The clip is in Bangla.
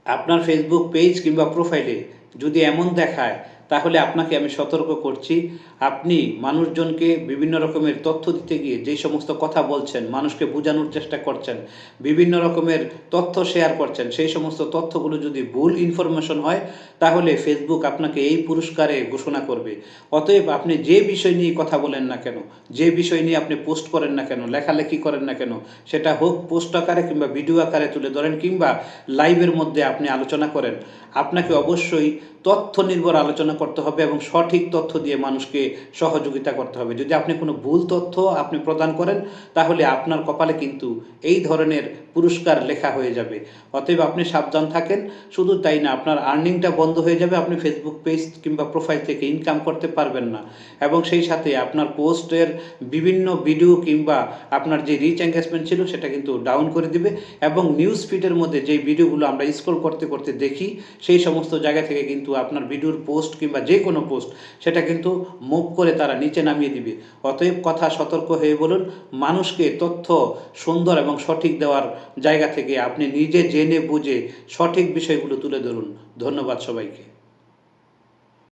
আপনার ফেসবুক পেজ কিংবা প্রোফাইলে যদি এমন দেখায়, তাহলে আপনাকে আমি সতর্ক করছি, আপনি মানুষজনকে বিভিন্ন রকমের তথ্য দিতে গিয়ে যেই সমস্ত কথা বলছেন, মানুষকে বোঝানোর চেষ্টা করছেন, বিভিন্ন রকমের তথ্য শেয়ার করছেন, সেই সমস্ত তথ্যগুলো যদি ভুল ইনফরমেশন হয়, তাহলে ফেসবুক আপনাকে এই পুরস্কারে ঘোষণা করবে। অতএব আপনি যে বিষয় নিয়ে কথা বলেন না কেন, যে বিষয় নিয়ে আপনি পোস্ট করেন না কেন, লেখালেখি করেন না কেন, সেটা হোক পোস্ট আকারে কিংবা ভিডিও আকারে তুলে ধরেন কিংবা লাইভের মধ্যে আপনি আলোচনা করেন, আপনাকে অবশ্যই তথ্য নির্ভর আলোচনা করতে হবে এবং সঠিক তথ্য দিয়ে মানুষকে সহযোগিতা করতে হবে। যদি আপনি কোনো ভুল তথ্য আপনি প্রদান করেন, তাহলে আপনার কপালে কিন্তু এই ধরনের পুরস্কার লেখা হয়ে যাবে। অতএব আপনি সাবধান থাকেন। শুধু তাই না, আপনার আর্নিংটা বন্ধ হয়ে যাবে, আপনি ফেসবুক পেজ কিংবা প্রোফাইল থেকে ইনকাম করতে পারবেন না। এবং সেই সাথে আপনার পোস্টের বিভিন্ন ভিডিও কিংবা আপনার যে রিচ এঙ্গেজমেন্ট ছিল সেটা কিন্তু ডাউন করে দিবে। এবং নিউজ ফিডের মধ্যে যেই ভিডিওগুলো আমরা স্ক্রল করতে করতে দেখি, সেই সমস্ত জায়গা থেকে কিন্তু আপনার ভিডিওর পোস্ট কিংবা যে কোনো পোস্ট সেটা কিন্তু মুভ করে তারা নিচে নামিয়ে দিবে। অতএব কথা সতর্ক হয়ে বলুন, মানুষকে তথ্য সুন্দর এবং সঠিক দেওয়ার জায়গা থেকে আপনি নিজে জেনে বুঝে সঠিক বিষয়গুলো তুলে ধরুন। ধন্যবাদ সবাইকে।